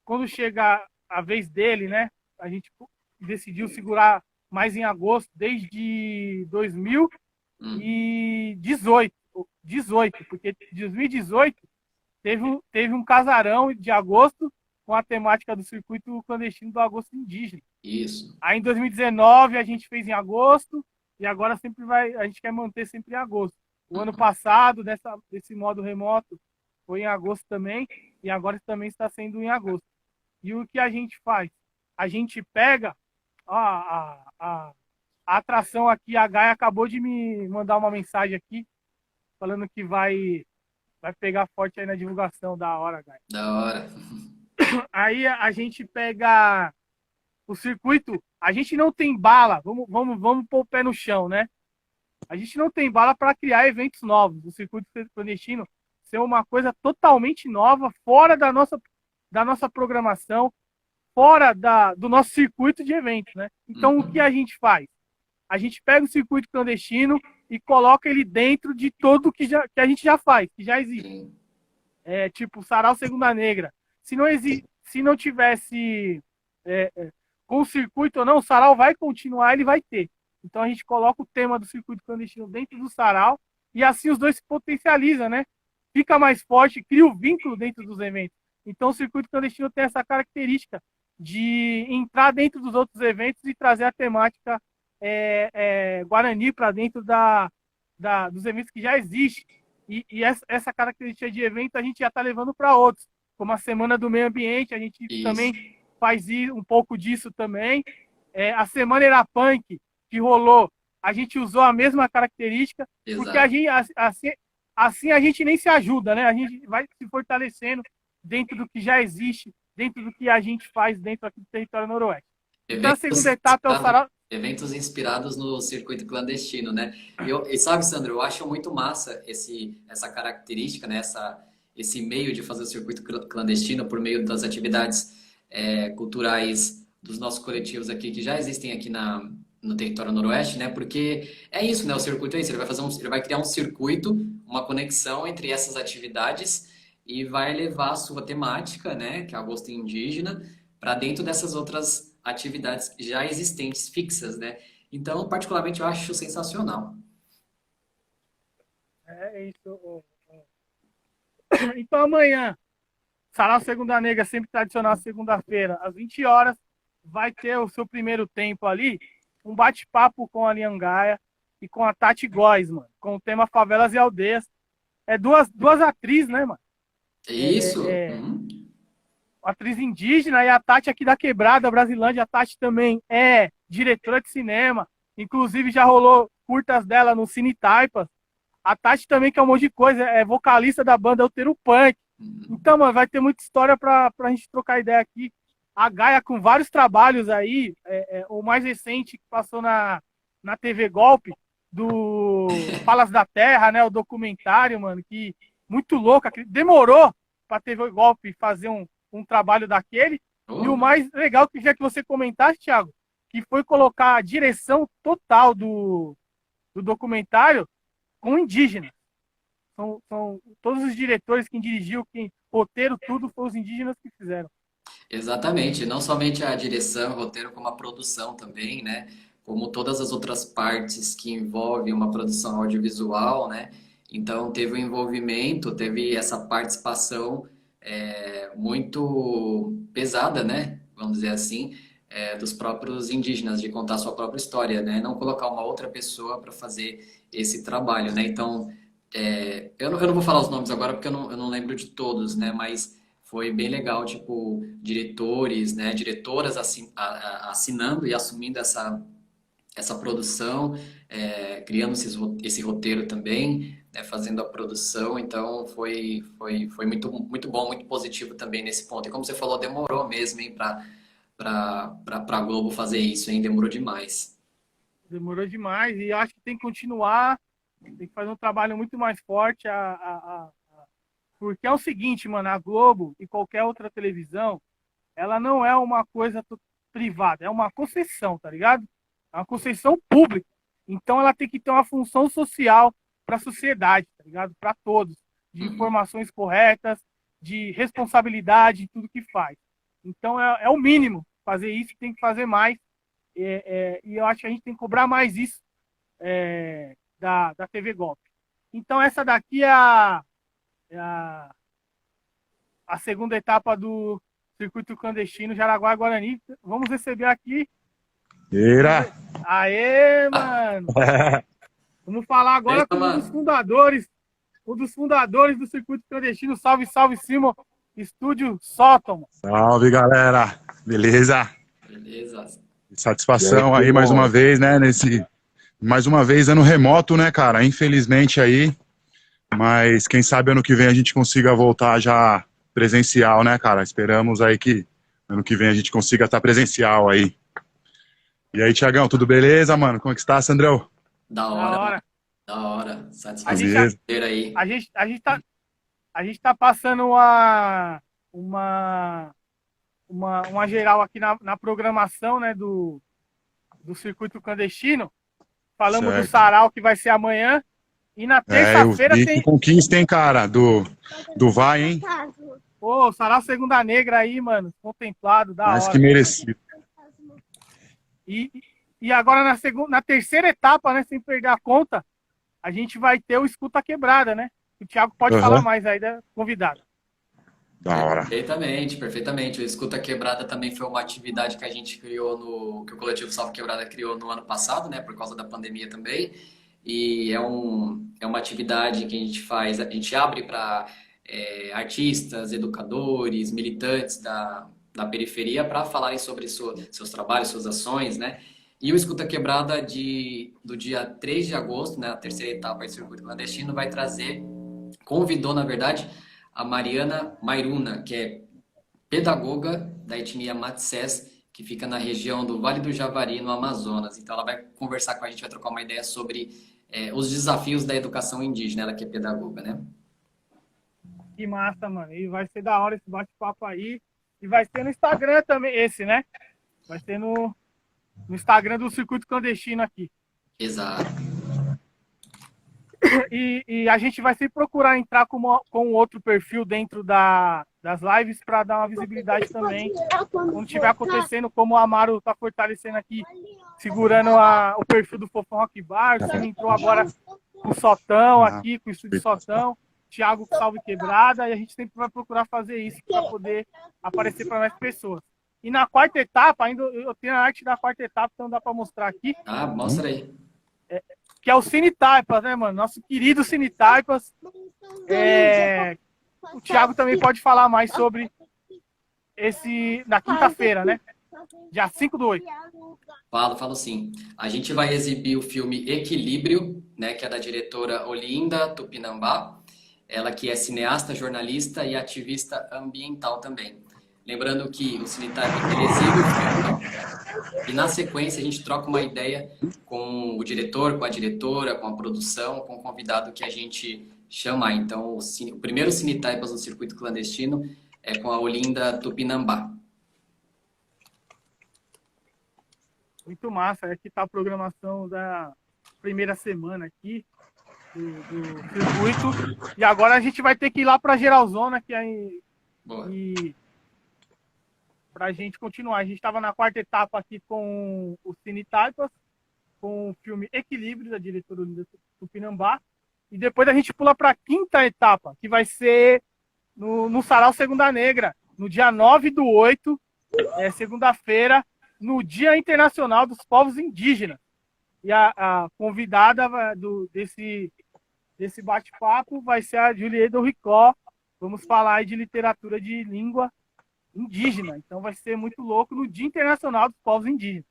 Speaker 4: quando chegar a vez dele, né? A gente decidiu segurar mais em agosto, desde 2018, porque 2018 teve um casarão de agosto com a temática do circuito clandestino do agosto indígena.
Speaker 5: Isso.
Speaker 4: Aí em 2019 a gente fez em agosto e agora a gente quer manter sempre em agosto. O ano passado, desse modo remoto, foi em agosto também, e agora também está sendo em agosto. E o que a gente faz? A gente pega a atração aqui, a Gaia acabou de me mandar uma mensagem aqui, falando que vai pegar forte aí na divulgação. Da hora, Gaia.
Speaker 5: Da hora.
Speaker 4: Aí a gente pega o circuito, a gente não tem bala, vamos pôr o pé no chão, né? A gente não tem bala para criar eventos novos. O circuito clandestino ser uma coisa totalmente nova, fora da nossa programação, fora do nosso circuito de eventos, né? Então, o que a gente faz? A gente pega o circuito clandestino e coloca ele dentro de tudo que a gente já faz, que já existe. Tipo, Sarau Segunda Negra. Se não tivesse com o circuito ou não, o Sarau vai continuar, ele vai ter. Então a gente coloca o tema do circuito clandestino dentro do Sarau e assim os dois se potencializam, né? Fica mais forte, cria o vínculo dentro dos eventos. Então o circuito clandestino tem essa característica de entrar dentro dos outros eventos e trazer a temática Guarani para dentro dos eventos que já existem. E essa característica de evento a gente já está levando para outros, como a Semana do Meio Ambiente, a gente também faz um pouco disso também. A Semana Era Punk, que rolou, a gente usou a mesma característica,
Speaker 5: Exato.
Speaker 4: Porque assim a gente nem se ajuda, né? A gente vai se fortalecendo dentro do que já existe, dentro do que a gente faz dentro aqui do território noroeste. Então a segunda etapa é o Sarau.
Speaker 5: Eventos inspirados no circuito clandestino, né? E sabe, Sandro, eu acho muito massa essa característica, né? Esse meio de fazer o circuito clandestino por meio das atividades culturais dos nossos coletivos aqui, que já existem aqui no território noroeste, né? Porque é isso, né? O circuito é isso. Ele vai criar um circuito, uma conexão entre essas atividades e vai levar a sua temática, né? Que é a agosto indígena, para dentro dessas outras atividades já existentes, fixas, né? Então, particularmente, eu acho sensacional.
Speaker 4: É isso. Então amanhã, Sarau Segunda Negra, sempre tradicional segunda-feira, às 20 horas, vai ter o seu primeiro tempo ali, um bate-papo com a Liangaia e com a Tati Góes, mano, com o tema Favelas e Aldeias. É duas atrizes, né, mano?
Speaker 5: Isso.
Speaker 4: Atriz indígena e a Tati aqui da Quebrada, Brasilândia. A Tati também é diretora de cinema, inclusive já rolou curtas dela no Cine Taipas. A Tati também, que é um monte de coisa, é vocalista da banda Utero Punk. Então, mano, vai ter muita história pra gente trocar ideia aqui. A Gaia com vários trabalhos aí, o mais recente que passou na TV Golpe, do Falas da Terra, né, o documentário, mano, que muito louco, demorou pra TV Golpe fazer um trabalho daquele. E o mais legal, que já que você comentaste, Thiago, que foi colocar a direção total do documentário com indígenas. São todos os diretores que dirigiu, quem roteiro, tudo, foram os indígenas que fizeram.
Speaker 5: Exatamente, não somente a direção, o roteiro, como a produção também, né? Como todas as outras partes que envolvem uma produção audiovisual, né? Então teve o envolvimento, teve essa participação muito pesada, né? Vamos dizer assim, dos próprios indígenas, de contar a sua própria história, né? Não colocar uma outra pessoa para fazer esse trabalho, né? Então, eu não vou falar os nomes agora porque eu não lembro de todos, né? Mas foi bem legal, tipo, diretores, né? Diretoras assinando e assumindo essa produção, criando esse roteiro também, né? Fazendo a produção. Então, foi muito, muito bom, muito positivo também nesse ponto. E como você falou, demorou mesmo, hein, para Globo fazer isso, hein? Demorou demais.
Speaker 4: Demorou demais e acho que tem que continuar, tem que fazer um trabalho muito mais forte, porque é o seguinte, mano, a Globo e qualquer outra televisão, ela não é uma coisa privada, é uma concessão, tá ligado? É uma concessão pública. Então ela tem que ter uma função social para a sociedade, tá ligado? Para todos, de informações corretas, de responsabilidade em tudo que faz. Então é o mínimo fazer isso, tem que fazer mais. E eu acho que a gente tem que cobrar mais isso da TV Golpe. Então essa daqui é a segunda etapa do circuito clandestino Jaraguá-Guarani. Vamos receber aqui.
Speaker 7: Eira!
Speaker 4: Aê, mano! Vamos falar agora com um dos fundadores do circuito clandestino. Salve, salve, Simon! Estúdio Sótão.
Speaker 7: Salve, galera! Beleza?
Speaker 5: Beleza.
Speaker 7: Satisfação aí mais uma vez, né? Mais uma vez ano remoto, né, cara? Infelizmente aí, mas quem sabe ano que vem a gente consiga voltar já presencial, né, cara? Esperamos aí que ano que vem a gente consiga estar presencial aí. E aí, Thiagão, tudo beleza, mano? Como é que está, Sandrão?
Speaker 5: Da hora. Da hora. Satisfação aí.
Speaker 4: A gente tá passando uma geral aqui na programação, né, do circuito clandestino. Falamos do Sarau, que vai ser amanhã. E na terça-feira tem...
Speaker 7: Conquista, hein, cara? Do Vai, hein?
Speaker 4: Pô, Sarau Segunda Negra aí, mano. Contemplado, da hora.
Speaker 7: Mais que merecido.
Speaker 4: E agora na terceira etapa, né, sem perder a conta, a gente vai ter o Escuta Quebrada, né? O Thiago pode falar mais aí da convidada.
Speaker 7: Da hora.
Speaker 5: Perfeitamente. O Escuta Quebrada também foi uma atividade que a gente criou que o Coletivo Salve Quebrada criou no ano passado, né, por causa da pandemia também. E é uma atividade que a gente faz, a gente abre para artistas, educadores, militantes da periferia para falarem sobre seus trabalhos, suas ações, né? E o Escuta Quebrada do dia 3 de agosto, né, a terceira etapa do circuito clandestino, convidou, na verdade, a Mariana Mairuna, que é pedagoga da etnia Matsés, que fica na região do Vale do Javari, no Amazonas. Então ela vai conversar com a gente, vai trocar uma ideia sobre os desafios da educação indígena, ela que é pedagoga, né?
Speaker 4: Que massa, mano. E vai ser da hora esse bate-papo aí. E vai ser no Instagram também, esse, né? Vai ser no no Instagram do Circuito Clandestino aqui.
Speaker 5: Exato.
Speaker 4: E a gente vai sempre procurar entrar com outro perfil dentro das lives para dar uma visibilidade também. Quando estiver acontecendo, como o Amaro está fortalecendo aqui, segurando o perfil do Fofão Rock Bar, você entrou agora com o Sotão aqui, com o estúdio Sotão, Thiago Salve Quebrada, e a gente sempre vai procurar fazer isso para poder aparecer para mais pessoas. E na quarta etapa, ainda eu tenho a arte da quarta etapa, então dá para mostrar aqui.
Speaker 5: Ah, mostra aí.
Speaker 4: Que é o Cine Taipas, né, mano? Nosso querido Cine Taipas. O Thiago também pode falar mais sobre esse na quinta-feira, né? Dia 5/8.
Speaker 5: Falo sim. A gente vai exibir o filme Equilíbrio, né, que é da diretora Olinda Tupinambá. Ela que é cineasta, jornalista e ativista ambiental também. Lembrando que o Cine Taipas ele exibe o filme e na sequência a gente troca uma ideia com o diretor, com a diretora, com a produção, com o convidado que a gente chamar. Então, o primeiro Cine Taipas no Circuito Clandestino é com a Olinda Tupinambá.
Speaker 4: Muito massa. Aqui está a programação da primeira semana aqui do circuito. E agora a gente vai ter que ir lá para Geralzona, que aí para a gente continuar. A gente estava na quarta etapa aqui com o Cine Taipas, com o filme Equilíbrio, da diretora Olinda Tupinambá. E depois a gente pula para a quinta etapa, que vai ser no Sarau Segunda Negra, no dia 9/8, segunda-feira, no Dia Internacional dos Povos Indígenas. E a convidada desse bate-papo vai ser a Julieta Ricó. Vamos falar aí de literatura de língua indígena. Então vai ser muito louco no Dia Internacional dos Povos Indígenas.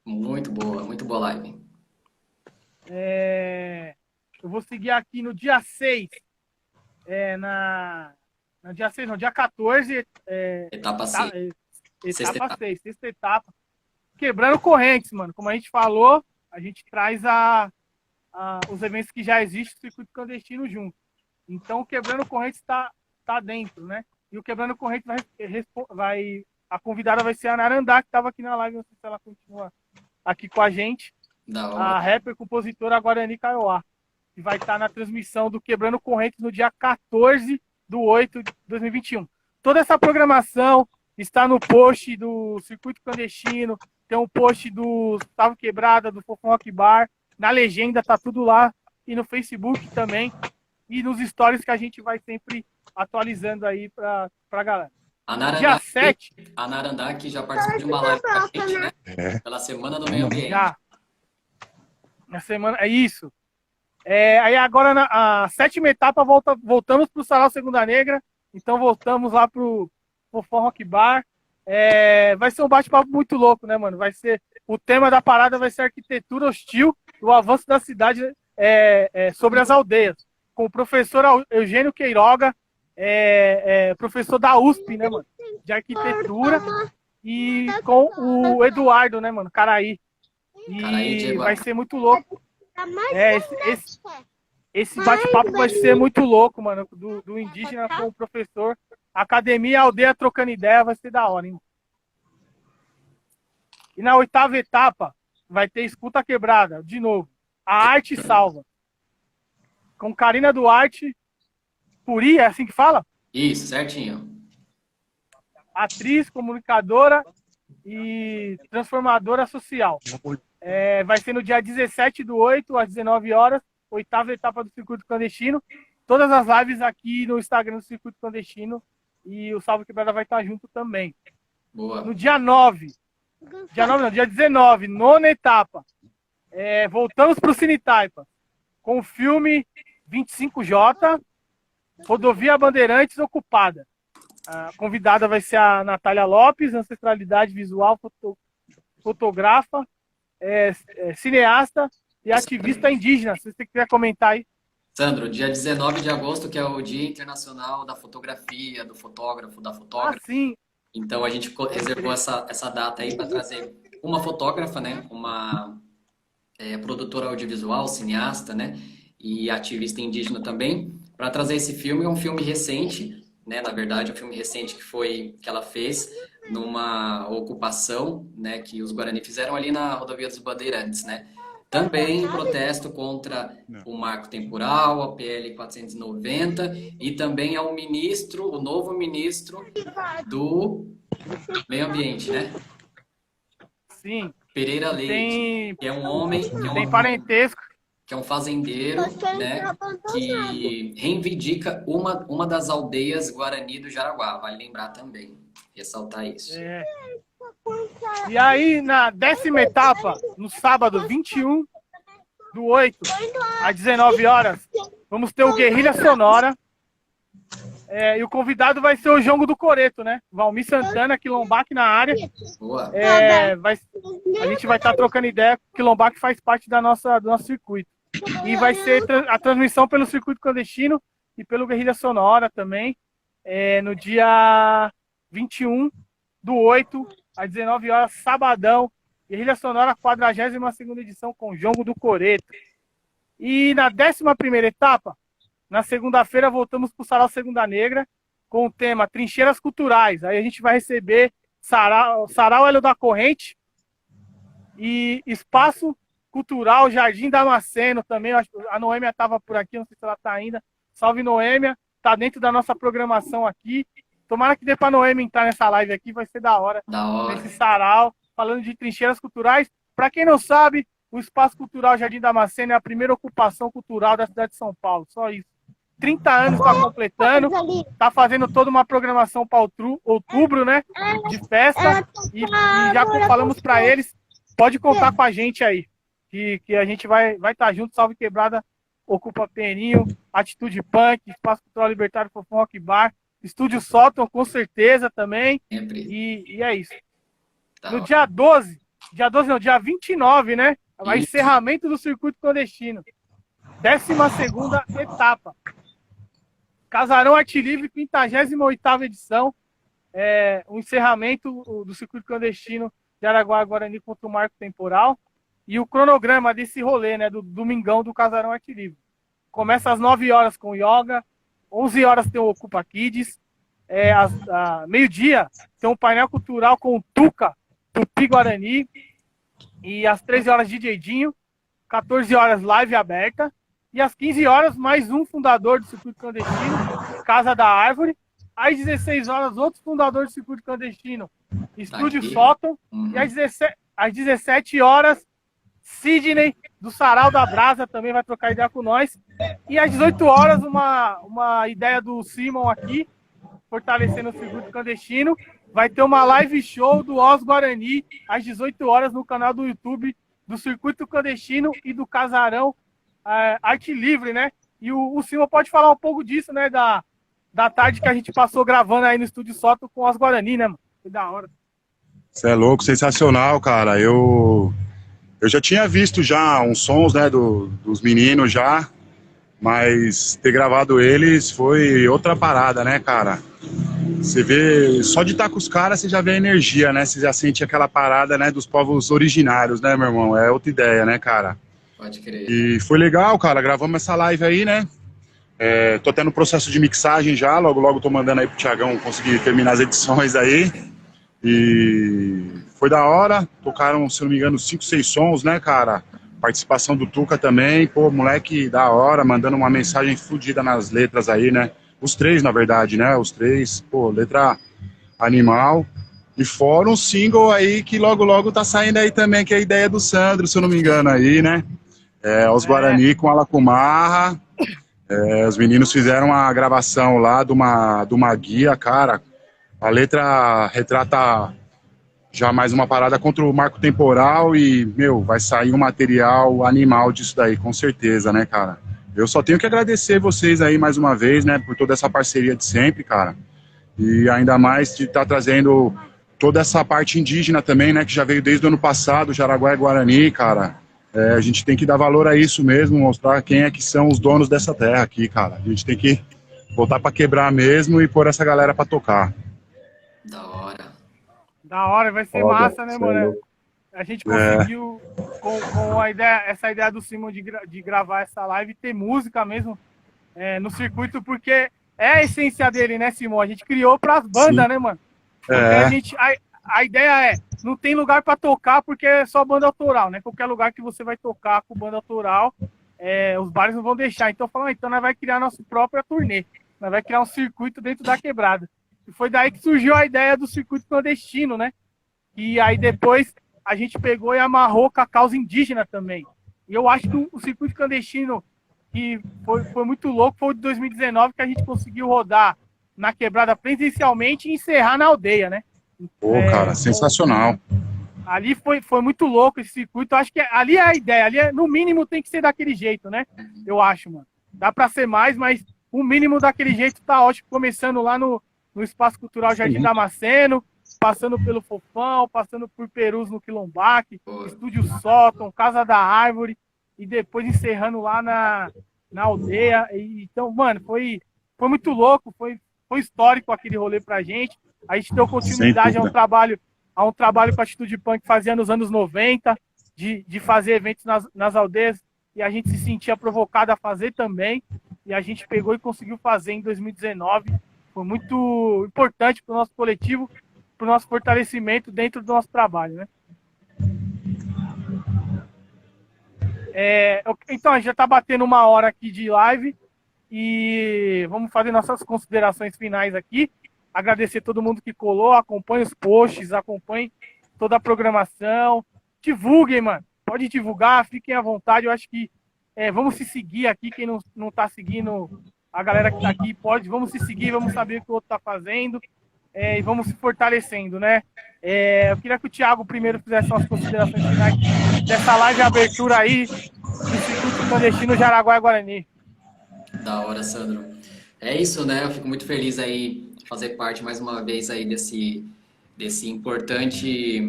Speaker 4: Muito boa live. Eu vou seguir aqui no dia 6, dia 14,
Speaker 5: etapa 6.
Speaker 4: Etapa 6, sexta etapa. Quebrando correntes, mano. Como a gente falou, a gente traz os eventos que já existem, o Circuito Clandestino junto. Então, o Quebrando Correntes está dentro, né? E o Quebrando Correntes a convidada vai ser a Narandá, que estava aqui na live, não sei se ela continua aqui com a gente. A rapper, compositora Guarani Kaiowá, que vai estar na transmissão do Quebrando Correntes no dia 14/8/2021. Toda essa programação está no post do Circuito Clandestino, tem um post do Salve Quebrada, do Fofão Rock Bar, na legenda tá tudo lá, e no Facebook também, e nos stories que a gente vai sempre atualizando aí pra galera. Dia 7.
Speaker 5: A Narandá que já participou de uma live com a gente, né? Pela Semana do Meio Ambiente.
Speaker 4: Já. Na semana, é isso. Aí agora, na sétima etapa, voltamos pro Sarau Segunda Negra, então voltamos lá pro Fofão Rock Bar. Vai ser um bate-papo muito louco, né, mano? O tema da parada vai ser arquitetura hostil, o avanço da cidade sobre as aldeias, com o professor Eugênio Queiroga, professor da USP, né, mano, de arquitetura, e com o Eduardo, né, mano, Caraí. E vai ser muito louco. Esse bate-papo vai ser muito louco, mano, do indígena com o professor. Academia e aldeia trocando ideia, vai ser da hora, hein? E na oitava etapa vai ter Escuta Quebrada, de novo. A Arte Salva. Com Karina Duarte Puri, é assim que fala?
Speaker 5: Isso, certinho.
Speaker 4: Atriz, comunicadora e transformadora social. Vai ser no dia 17/8, às 19 horas, oitava etapa do Circuito Clandestino. Todas as lives aqui no Instagram do Circuito Clandestino, e o Salve Quebrada vai estar junto também.
Speaker 5: Boa.
Speaker 4: No dia 19, nona etapa, voltamos para o Cine Taipa, com o filme 25J, Rodovia Bandeirantes Ocupada. A convidada vai ser a Natália Lopes, ancestralidade visual, fotógrafa, cineasta e ativista indígena. Se você quiser comentar aí.
Speaker 5: Sandro, dia 19 de agosto, que é o Dia Internacional da Fotografia, do fotógrafo, da fotógrafa.
Speaker 4: Sim.
Speaker 5: Então a gente reservou essa data aí para trazer uma fotógrafa, né? Uma produtora audiovisual, cineasta, né? E ativista indígena também, para trazer esse filme. É um filme recente, né? Na verdade, um filme recente que ela fez numa ocupação, né, que os Guarani fizeram ali na rodovia dos Bandeirantes, né? Também em protesto contra o marco temporal, a PL 490, e também ao ministro, o novo ministro do Meio Ambiente, né?
Speaker 4: Sim,
Speaker 5: Pereira Leite,
Speaker 4: tem,
Speaker 5: que é um homem,
Speaker 4: tem parentesco.
Speaker 5: que é um fazendeiro, né, que reivindica uma das aldeias Guarani do Jaraguá. Vale lembrar também, ressaltar isso.
Speaker 4: É. E aí, na 10ª etapa, no sábado 21/8, às 19 horas, vamos ter o Guerrilha Sonora. E o convidado vai ser o Jongo do Coreto, né? Valmir Santana, Quilombac na área.
Speaker 5: Boa.
Speaker 4: A gente vai estar trocando ideia, Quilombac faz parte do nosso circuito. E vai ser a transmissão pelo circuito clandestino e pelo Guerrilha Sonora também, no dia 21/8, às 19 horas, sabadão. Guerrilha Sonora, 42ª edição com Jongo do Coreto. E na 11ª etapa, na segunda-feira, voltamos para o Sarau Segunda Negra, com o tema Trincheiras Culturais. Aí a gente vai receber Sarau Hélio da Corrente e Espaço Cultural Jardim Damasceno também. A Noêmia estava por aqui, não sei se ela está ainda. Salve, Noêmia. Está dentro da nossa programação aqui. Tomara que dê para a Noêmia entrar nessa live aqui, vai ser da hora.
Speaker 5: Da hora.
Speaker 4: Nesse sarau, falando de trincheiras culturais. Para quem não sabe, o Espaço Cultural Jardim Damasceno é a primeira ocupação cultural da cidade de São Paulo. Só isso. 30 anos está completando, está fazendo toda uma programação para outubro, né? De festa. E já falamos para eles, pode contar com a gente aí. Que a gente vai estar junto. Salve Quebrada, Ocupa Peninho, Atitude Punk, Espaço Cultural Libertário Fofão Rock Bar, Estúdio Sótão, com certeza também.
Speaker 5: Sempre.
Speaker 4: E é isso.
Speaker 5: Da
Speaker 4: No
Speaker 5: hora.
Speaker 4: dia 29, né? O encerramento do circuito clandestino. 12ª etapa. Casarão Arte Livre, 58ª edição. O encerramento do circuito clandestino de Araguá-Guarani contra o marco temporal. E o cronograma desse rolê, né? Do domingão do Casarão Arte Livre. Começa às 9 horas com yoga. 11 horas tem o Ocupa Kids. Meio-dia tem um painel cultural com o Tuca, Tupi Guarani. E às 13 horas, DJ Dinho. 14 horas, live aberta. E às 15 horas, mais um fundador do circuito clandestino, Casa da Árvore. Às 16 horas, outro fundador do circuito clandestino, Estúdio Sótão. E às 17 horas, Sidney, do Sarau da Brasa, também vai trocar ideia com nós. E às 18 horas, uma ideia do Simon aqui, fortalecendo o circuito clandestino. Vai ter uma live show do Os Guarani, às 18 horas, no canal do YouTube do Circuito Clandestino e do Casarão Arte Livre, né? E o Simon pode falar um pouco disso, né? Da tarde que a gente passou gravando aí no Estúdio Soto com Os Guarani, né, mano? Que da hora.
Speaker 7: Você é louco, sensacional, cara. Eu já tinha visto já uns sons, né, dos meninos já, mas ter gravado eles foi outra parada, né, cara? Você vê, só de estar com os caras, você já vê a energia, né? Você já sente aquela parada, né, dos povos originários, né, meu irmão? É outra ideia, né, cara?
Speaker 5: Pode crer.
Speaker 7: E foi legal, cara, gravamos essa live aí, né? Tô até no processo de mixagem já, logo tô mandando aí pro Thiagão conseguir terminar as edições aí. E foi da hora, tocaram, se não me engano, 5, 6 sons, né, cara? Participação do Tuca também, pô, moleque da hora, mandando uma mensagem fodida nas letras aí, né? Os 3, na verdade, né? Os 3, pô, letra animal. E fora um single aí que logo tá saindo aí também, que é a ideia do Sandro, se eu não me engano aí, né? Os Guarani com a Lacumarra. Os meninos fizeram uma gravação lá de uma guia, cara. A letra retrata já mais uma parada contra o marco temporal e, meu, vai sair um material animal disso daí, com certeza, né, cara? Eu só tenho que agradecer vocês aí mais uma vez, né, por toda essa parceria de sempre, cara. E ainda mais de estar trazendo toda essa parte indígena também, né, que já veio desde o ano passado, Jaraguá e Guarani, cara. A gente tem que dar valor a isso mesmo, mostrar quem é que são os donos dessa terra aqui, cara. A gente tem que voltar pra quebrar mesmo e pôr essa galera pra tocar.
Speaker 5: Da hora.
Speaker 4: Da hora, vai ser massa, né, mano? A gente conseguiu, com essa ideia do Simon de gravar essa live, ter música mesmo no circuito, porque é a essência dele, né, Simão? A gente criou pras bandas,
Speaker 7: Sim.
Speaker 4: né, mano? Porque a ideia é, não tem lugar pra tocar porque é só banda autoral, né? Qualquer lugar que você vai tocar com banda autoral, os bares não vão deixar. Então, falando, então nós vai criar nossa própria turnê. Nós vai criar um circuito dentro da quebrada. E foi daí que surgiu a ideia do circuito clandestino, né? E aí depois a gente pegou e amarrou com a causa indígena também. E eu acho que o circuito clandestino, que foi muito louco, foi o de 2019 que a gente conseguiu rodar na quebrada presencialmente e encerrar na aldeia, né?
Speaker 7: Pô, cara, sensacional.
Speaker 4: Ali foi muito louco esse circuito. Eu acho que ali é a ideia. Ali, no mínimo, tem que ser daquele jeito, né? Eu acho, mano. Dá pra ser mais, mas o mínimo daquele jeito tá ótimo. Começando lá no Espaço Cultural Jardim Damasceno, passando pelo Fofão, passando por Perus no Quilombaque, Estúdio Sóton, Casa da Árvore, e depois encerrando lá na aldeia. Então, mano, foi muito louco, foi histórico aquele rolê pra gente. A gente deu continuidade a um trabalho que a Atitude Punk fazia nos anos 90, de fazer eventos nas aldeias, e a gente se sentia provocado a fazer também, e a gente pegou e conseguiu fazer em 2019. Foi muito importante para o nosso coletivo, para o nosso fortalecimento dentro do nosso trabalho, né? Então, a gente já está batendo 1 hora aqui de live e vamos fazer nossas considerações finais aqui. Agradecer todo mundo que colou, acompanhe os posts, acompanhe toda a programação. Divulguem, mano. Pode divulgar, fiquem à vontade. Eu acho que vamos se seguir aqui. Quem não está seguindo, a galera que está aqui, vamos se seguir, vamos saber o que o outro está fazendo e vamos se fortalecendo, né? Eu queria que o Thiago primeiro fizesse umas considerações finais dessa live abertura aí do Circuito Clandestino Jaraguá e Guarani.
Speaker 5: Da hora, Sandro. É isso, né? Eu fico muito feliz aí de fazer parte mais uma vez aí dessa importante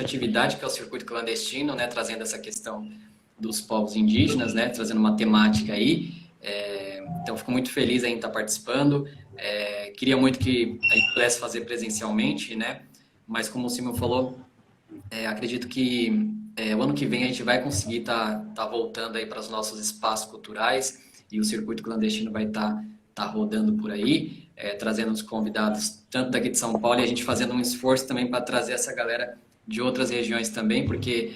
Speaker 5: atividade que é o Circuito Clandestino, né? Trazendo essa questão dos povos indígenas, né? Trazendo uma temática aí. Então, fico muito feliz em estar participando. Queria muito que a gente pudesse fazer presencialmente, né? Mas como o Simão falou, acredito que o ano que vem a gente vai conseguir tá voltando aí para os nossos espaços culturais e o Circuito Clandestino vai estar rodando por aí, trazendo os convidados tanto daqui de São Paulo e a gente fazendo um esforço também para trazer essa galera de outras regiões também, porque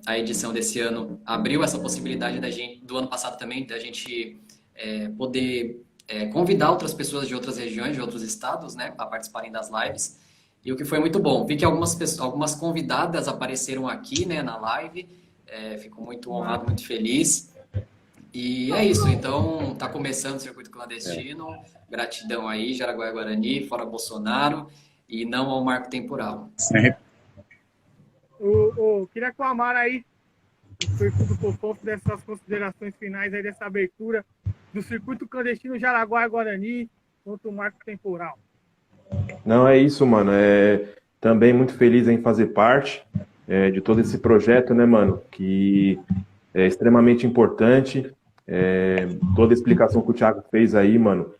Speaker 5: a edição desse ano abriu essa possibilidade do ano passado também, da gente poder convidar outras pessoas de outras regiões, de outros estados, né, para participarem das lives. E o que foi muito bom, vi que algumas convidadas apareceram aqui, né, na live, fico muito honrado, muito feliz. E é isso, então tá começando o Circuito Clandestino, gratidão aí, Jaraguá e Guarani, fora Bolsonaro, e não ao marco temporal.
Speaker 7: Sim.
Speaker 4: Queria que o Amara aí, o perfil do Fofão, fizesse suas considerações finais aí dessa abertura do Circuito Clandestino Jaraguá e Guarani contra o marco temporal.
Speaker 6: Não, é isso, mano. Também muito feliz em fazer parte de todo esse projeto, né, mano? Que é extremamente importante. Toda a explicação que o Thiago fez aí, mano,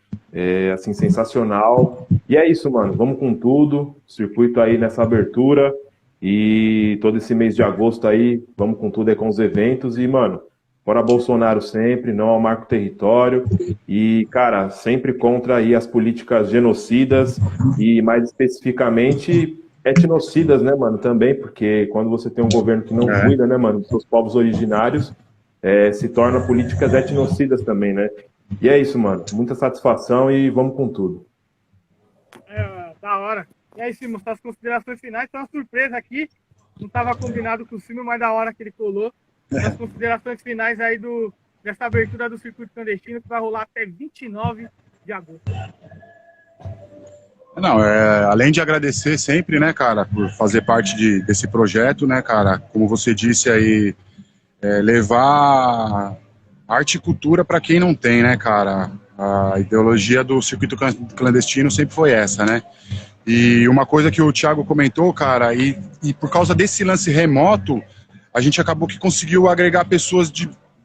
Speaker 6: assim, sensacional. E é isso, mano. Vamos com tudo. Circuito aí nessa abertura. E todo esse mês de agosto aí, vamos com tudo aí com os eventos. E, mano, fora Bolsonaro sempre, não ao marco território. E, cara, sempre contra aí as políticas genocidas e, mais especificamente, etnocidas, né, mano, também. Porque quando você tem um governo que não cuida, né, mano, dos seus povos originários, se torna políticas etnocidas também, né? E é isso, mano. Muita satisfação e vamos com tudo.
Speaker 4: Da hora. E aí, Simão, suas considerações finais, tem uma surpresa aqui. Não estava combinado com o Simão, mas da hora que ele colou. As considerações finais aí dessa abertura do Circuito Clandestino, que vai rolar até 29 de agosto.
Speaker 7: Não, além de agradecer sempre, né, cara, por fazer parte desse projeto, né, cara, como você disse aí, levar arte e cultura para quem não tem, né, cara. A ideologia do Circuito Clandestino sempre foi essa, né. E uma coisa que o Thiago comentou, cara, e por causa desse lance remoto, a gente acabou que conseguiu agregar pessoas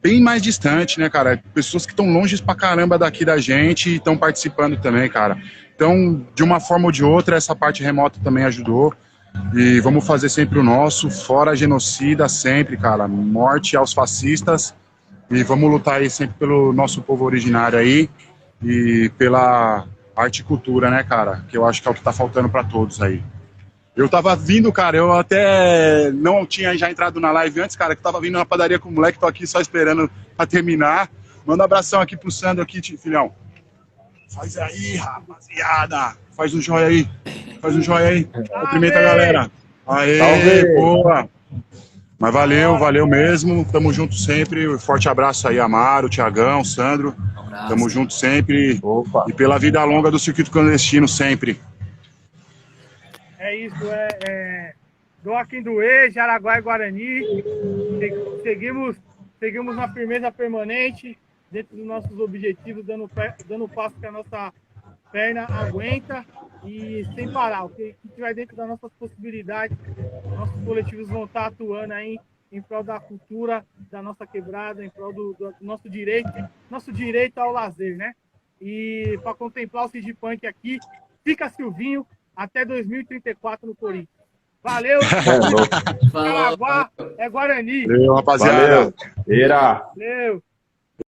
Speaker 7: bem mais distantes, né, cara? Pessoas que estão longe pra caramba daqui da gente e estão participando também, cara. Então, de uma forma ou de outra, essa parte remota também ajudou. E vamos fazer sempre o nosso, fora genocida sempre, cara. Morte aos fascistas. E vamos lutar aí sempre pelo nosso povo originário aí. e pela arte e cultura, né, cara? Que eu acho que é o que tá faltando para todos aí. Eu tava vindo, cara, eu até não tinha já entrado na live antes, cara, que tava vindo na padaria com o moleque, tô aqui só esperando pra terminar. Manda um abração aqui pro Sandro aqui, filhão. Faz aí, rapaziada. Faz um joinha aí. Faz um joinha aí. Cumprimenta a galera. Aê,
Speaker 6: Salve.
Speaker 7: boa. Mas valeu mesmo. Tamo junto sempre. Forte abraço aí, Amaro, Thiagão, Sandro.
Speaker 5: Um abraço.
Speaker 7: Tamo junto sempre.
Speaker 6: Opa.
Speaker 7: E pela vida longa do circuito clandestino sempre.
Speaker 4: É isso, do Aquinduê, Jaraguá e Guarani. Seguimos na firmeza permanente, dentro dos nossos objetivos, dando passo que a nossa perna aguenta e sem parar. O que tiver dentro das nossas possibilidades, nossos coletivos vão estar atuando aí em prol da cultura da nossa quebrada, em prol do nosso direito ao lazer, né? E para contemplar o Cid Punk aqui, fica Silvinho, até 2034 no Corinthians. Valeu!
Speaker 6: É louco.
Speaker 5: Falou.
Speaker 4: Jaraguá é Guarani.
Speaker 7: Valeu, rapaziada.
Speaker 6: Valeu. Era.
Speaker 4: Valeu!